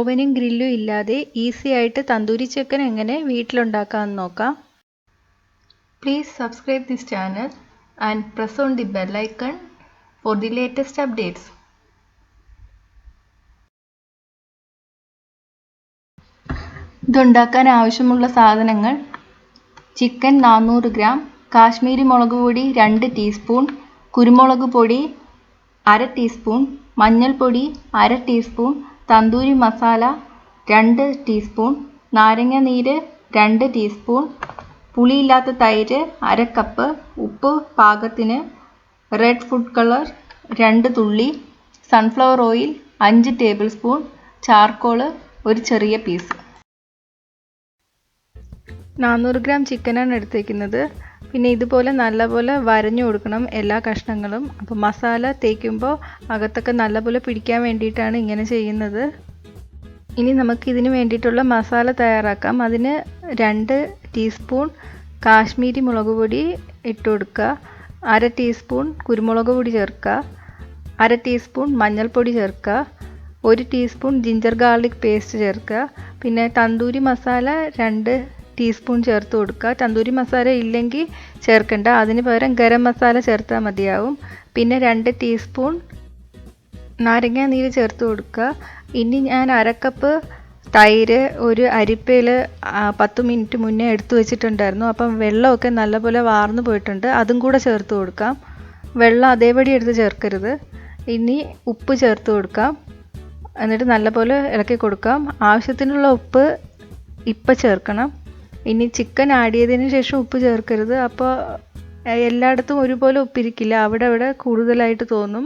ഓവനും ഗ്രില്ലും ഇല്ലാതെ ഈസി ആയിട്ട് തന്തൂരി ചിക്കൻ എങ്ങനെ വീട്ടിലുണ്ടാക്കാമെന്ന് നോക്കാം. Please subscribe this channel and press on the bell icon for the latest updates. ഇതുണ്ടാക്കാൻ ആവശ്യമുള്ള സാധനങ്ങൾ: ചിക്കൻ 400 ഗ്രാം, കാശ്മീരി മുളക് പൊടി 2 ടീസ്പൂൺ, കുരുമുളക് പൊടി 1/2 ടീസ്പൂൺ, മഞ്ഞൾപ്പൊടി 1/2 ടീസ്പൂൺ, തന്തൂരി മസാല 2 ടീസ്പൂൺ, നാരങ്ങ നീര് 2 ടീസ്പൂൺ, പുളിയില്ലാത്ത തൈര് 1/2 കപ്പ്, ഉപ്പ് പാകത്തിന്, റെഡ് ഫുഡ് കളർ 2 തുള്ളി, sunflower oil 5 table spoon, charcoal ഒരു ചെറിയ പീസ്. 400 ഗ്രാം ചിക്കനാണ് എടുത്തേക്കുന്നത്. പിന്നെ ഇതുപോലെ നല്ലപോലെ വരഞ്ഞു കൊടുക്കണം എല്ലാ കഷ്ണങ്ങളും. അപ്പോൾ മസാല തേക്കുമ്പോൾ അകത്തൊക്കെ നല്ലപോലെ പിടിക്കാൻ വേണ്ടിയിട്ടാണ് ഇങ്ങനെ ചെയ്യുന്നത്. ഇനി നമുക്ക് ഇതിന് വേണ്ടിയിട്ടുള്ള മസാല തയ്യാറാക്കാം. അതിന് 2 ടീസ്പൂൺ കാശ്മീരി മുളക് പൊടി ഇട്ട് കൊടുക്കുക, 1/2 ടീസ്പൂൺ കുരുമുളക് പൊടി ചേർക്കുക, 1/2 ടീസ്പൂൺ മഞ്ഞൾപ്പൊടി ചേർക്കുക, 1 ടീസ്പൂൺ ജിഞ്ചർ ഗാർലിക് പേസ്റ്റ് ചേർക്കുക, പിന്നെ തന്തൂരി മസാല 2 ടീസ്പൂൺ ചേർത്ത് കൊടുക്കുക. തന്തൂരി മസാല ഇല്ലെങ്കിൽ ചേർക്കണ്ട, അതിന് പകരം ഗരം മസാല ചേർത്താൽ മതിയാവും. പിന്നെ 2 ടീസ്പൂൺ നാരങ്ങ നീര് ചേർത്ത് കൊടുക്കുക. ഇനി ഞാൻ 1/2 കപ്പ് തൈര് ഒരു അരിപ്പയിൽ 10 മിനിറ്റ് മുന്നേ എടുത്തു വെച്ചിട്ടുണ്ടായിരുന്നു. അപ്പം വെള്ളമൊക്കെ നല്ലപോലെ വാർന്നു പോയിട്ടുണ്ട്, അതും കൂടെ ചേർത്ത് കൊടുക്കാം. വെള്ളം അതേപടി എടുത്ത് ചേർക്കരുത്. ഇനി ഉപ്പ് ചേർത്ത് കൊടുക്കാം, എന്നിട്ട് നല്ലപോലെ ഇളക്കി കൊടുക്കാം. ആവശ്യത്തിനുള്ള ഉപ്പ് ഇപ്പം ചേർക്കണം. ഇനി ചിക്കൻ ആഡ് ചെയ്തതിന് ശേഷം ഉപ്പ് ചേർക്കരുത്, അപ്പോൾ എല്ലായിടത്തും ഒരുപോലെ ഉപ്പിരിക്കില്ല, അവിടെ കൂടുതലായിട്ട് തോന്നും.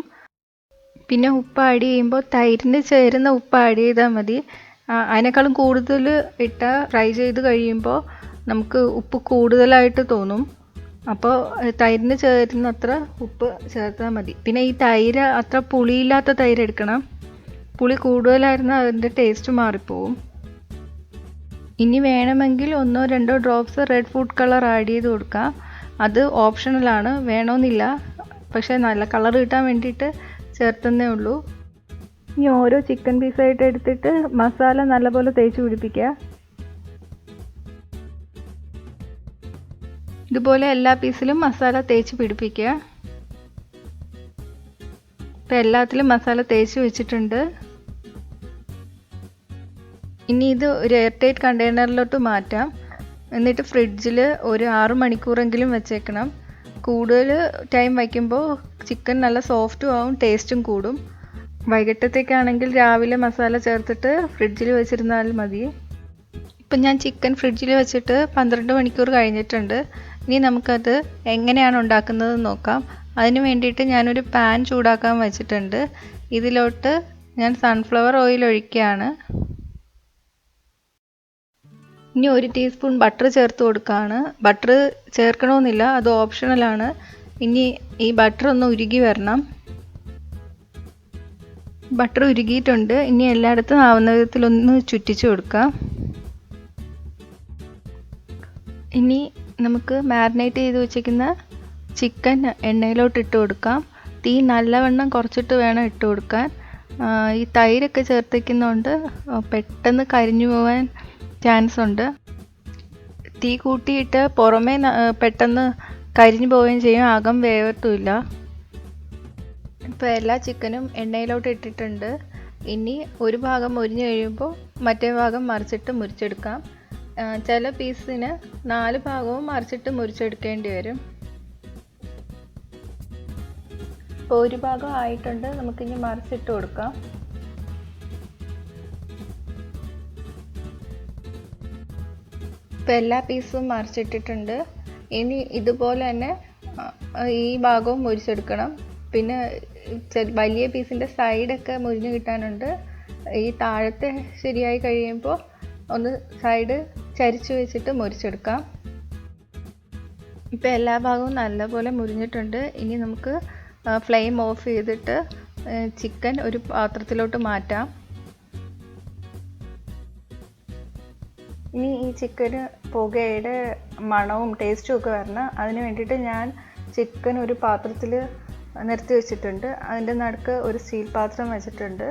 പിന്നെ ഉപ്പ് ആഡ് ചെയ്യുമ്പോൾ തൈരിന് ചേരുന്ന ഉപ്പ് ആഡ് ചെയ്താൽ മതി. അതിനേക്കാളും കൂടുതൽ ഇട്ട് ഫ്രൈ ചെയ്ത് കഴിയുമ്പോൾ നമുക്ക് ഉപ്പ് കൂടുതലായിട്ട് തോന്നും. അപ്പോൾ തൈരിന് ചേരുന്നത്ര ഉപ്പ് ചേർത്താൽ മതി. പിന്നെ ഈ തൈര് അത്ര പുളിയില്ലാത്ത തൈര് എടുക്കണം, പുളി കൂടുതലായിരുന്നാൽ അതിൻ്റെ ടേസ്റ്റ് മാറിപ്പോവും. ഇനി വേണമെങ്കിൽ 1-2 drops red food colour add ചെയ്ത് കൊടുക്കാം. അത് ഓപ്ഷണലാണ്, വേണമെന്നില്ല, പക്ഷേ നല്ല കളർ കിട്ടാൻ വേണ്ടിയിട്ട് ചേർത്തന്നേ ഉള്ളൂ. ഇനി ഓരോ ചിക്കൻ പീസായിട്ട് എടുത്തിട്ട് മസാല നല്ലപോലെ തേച്ച് പിടിപ്പിക്കുക. ഇതുപോലെ എല്ലാ പീസിലും മസാല തേച്ച് പിടിപ്പിക്കുക. ഇപ്പം എല്ലാത്തിലും മസാല തേച്ച് വെച്ചിട്ടുണ്ട്. ഇനി ഇത് ഒരു എയർ ടൈറ്റ് കണ്ടെയ്നറിലോട്ട് മാറ്റാം. എന്നിട്ട് ഫ്രിഡ്ജിൽ ഒരു 6 മണിക്കൂറെങ്കിലും വെച്ചേക്കണം. കൂടുതൽ ടൈം വയ്ക്കുമ്പോൾ ചിക്കൻ നല്ല സോഫ്റ്റും ആവും, ടേസ്റ്റും കൂടും. വൈകിട്ടത്തേക്കാണെങ്കിൽ രാവിലെ മസാല ചേർത്തിട്ട് ഫ്രിഡ്ജിൽ വെച്ചിരുന്നാൽ മതി. ഇപ്പം ഞാൻ ചിക്കൻ ഫ്രിഡ്ജിൽ വെച്ചിട്ട് 12 മണിക്കൂർ കഴിഞ്ഞിട്ടുണ്ട്. ഇനി നമുക്കത് എങ്ങനെയാണ് ഉണ്ടാക്കുന്നത് നോക്കാം. അതിന് വേണ്ടിയിട്ട് ഞാനൊരു പാൻ ചൂടാക്കാൻ വെച്ചിട്ടുണ്ട്. ഇതിലോട്ട് ഞാൻ സൺഫ്ലവർ ഓയിൽ ഒഴിക്കുകയാണ്. ഇനി 1 ടീസ്പൂൺ ബട്ടർ ചേർത്ത് കൊടുക്കുകയാണ്. ബട്ടർ ചേർക്കണമെന്നില്ല, അത് ഓപ്ഷണലാണ്. ഇനി ഈ ബട്ടർ ഒന്ന് ഉരുകി വരണം. ബട്ടർ ഉരുകിയിട്ടുണ്ട്. ഇനി എല്ലായിടത്തും ആവുന്ന വിധത്തിലൊന്ന് ചുറ്റിച്ച് കൊടുക്കാം. ഇനി നമുക്ക് മാരിനേറ്റ് ചെയ്ത് വെച്ചിരിക്കുന്ന ചിക്കൻ എണ്ണയിലോട്ട് ഇട്ട് കൊടുക്കാം. തീ നല്ലവണ്ണം കുറച്ചിട്ട് വേണം ഇട്ട് കൊടുക്കാൻ. ഈ തൈരൊക്കെ ചേർത്തേക്കുന്നതുകൊണ്ട് പെട്ടെന്ന് കരിഞ്ഞു പോകാൻ ചാൻസ് ഉണ്ട്. തീ കൂട്ടിയിട്ട് പുറമേ പെട്ടെന്ന് കരിഞ്ഞു പോവുകയും ചെയ്യും, അകം വേവത്തുമില്ല. ഇപ്പോൾ എല്ലാ ചിക്കനും എണ്ണയിലോട്ട് ഇട്ടിട്ടുണ്ട്. ഇനി ഒരു ഭാഗം മുരിഞ്ഞ് കഴിയുമ്പോൾ മറ്റേ ഭാഗം മറിച്ചിട്ട് മുരിച്ചെടുക്കാം. ചില പീസിന് 4 ഭാഗവും മറിച്ചിട്ട് മുരിച്ചെടുക്കേണ്ടി വരും. ഇപ്പോൾ ഒരു ഭാഗം ആയിട്ടുണ്ട്, നമുക്കിനി മറിച്ചിട്ട് കൊടുക്കാം. ഇപ്പോൾ എല്ലാ പീസും മറിച്ചിട്ടിട്ടുണ്ട്. ഇനി ഇതുപോലെ തന്നെ ഈ ഭാഗവും മുരിച്ചെടുക്കണം. പിന്നെ വലിയ പീസിൻ്റെ സൈഡൊക്കെ മുരിഞ്ഞ് കിട്ടാനുണ്ട്. ഈ താഴത്തെ ശരിയായി കഴിയുമ്പോൾ ഒന്ന് സൈഡ് ചരിച്ച് വെച്ചിട്ട് മുരിച്ചെടുക്കാം. ഇപ്പോൾ എല്ലാ ഭാഗവും നല്ലപോലെ മുരിഞ്ഞിട്ടുണ്ട്. ഇനി നമുക്ക് ഫ്ലെയിം ഓഫ് ചെയ്തിട്ട് ചിക്കൻ ഒരു പാത്രത്തിലോട്ട് മാറ്റാം. ഇനി ഈ ചിക്കന് പുകയുടെ മണവും ടേസ്റ്റും ഒക്കെ വരണം. അതിന് വേണ്ടിയിട്ട് ഞാൻ ചിക്കൻ ഒരു പാത്രത്തിൽ നിരത്തി വെച്ചിട്ടുണ്ട്. അതിൻ്റെ നടുക്ക് ഒരു സ്റ്റീൽ പാത്രം വെച്ചിട്ടുണ്ട്.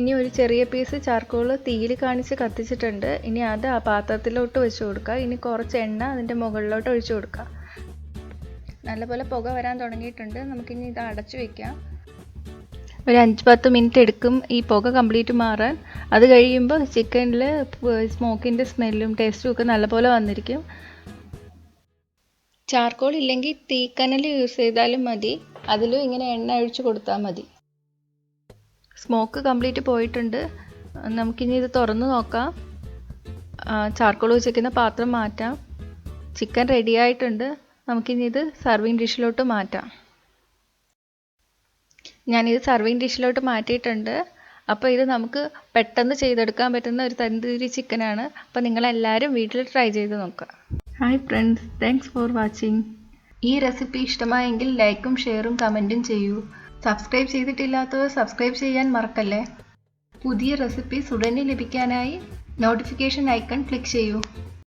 ഇനി ഒരു ചെറിയ പീസ് ചാർക്കോൾ തീയിൽ കാണിച്ച് കത്തിച്ചിട്ടുണ്ട്. ഇനി അത് ആ പാത്രത്തിലോട്ട് വെച്ച് കൊടുക്കുക. ഇനി കുറച്ച് എണ്ണ അതിൻ്റെ മുകളിലോട്ട് ഒഴിച്ചു കൊടുക്കുക. നല്ലപോലെ പുക വരാൻ തുടങ്ങിയിട്ടുണ്ട്. നമുക്കിനി ഇത് അടച്ചു വയ്ക്കാം. ഒരു 5-10 മിനിറ്റ് എടുക്കും ഈ പുക കംപ്ലീറ്റ് മാറാൻ. അത് കഴിയുമ്പോൾ ചിക്കനിൽ സ്മോക്കിൻ്റെ സ്മെല്ലും ടേസ്റ്റും ഒക്കെ നല്ലപോലെ വന്നിരിക്കും. ചാർക്കോൾ ഇല്ലെങ്കിൽ തീക്കനൽ യൂസ് ചെയ്താലും മതി. അതിലും ഇങ്ങനെ എണ്ണ ഒഴിച്ച് കൊടുത്താൽ മതി. സ്മോക്ക് കംപ്ലീറ്റ് പോയിട്ടുണ്ട്. നമുക്കിനി ഇത് തുറന്ന് നോക്കാം. ചാർക്കോൾ വെച്ചിരിക്കുന്ന പാത്രം മാറ്റാം. ചിക്കൻ റെഡി ആയിട്ടുണ്ട്. നമുക്കിനി ഇത് സർവിങ് ഡിഷിലോട്ട് മാറ്റാം. ഞാനിത് സർവിങ് ഡിഷിലോട്ട് മാറ്റിയിട്ടുണ്ട്. അപ്പോൾ ഇത് നമുക്ക് പെട്ടെന്ന് ചെയ്തെടുക്കാൻ പറ്റുന്ന ഒരു തന്തൂരി ചിക്കനാണ്. അപ്പോൾ നിങ്ങളെല്ലാവരും വീട്ടിൽ ട്രൈ ചെയ്ത് നോക്കുക. Hi friends, thanks for watching. ഈ റെസിപ്പി ഇഷ്ടമായെങ്കിൽ ലൈക്കും ഷെയറും കമൻറ്റും ചെയ്യൂ. സബ്സ്ക്രൈബ് ചെയ്തിട്ടില്ലാത്തവർ സബ്സ്ക്രൈബ് ചെയ്യാൻ മറക്കല്ലേ. പുതിയ റെസിപ്പീസ് ഉടനെ ലഭിക്കാനായി നോട്ടിഫിക്കേഷൻ ഐക്കൺ ക്ലിക്ക് ചെയ്യൂ.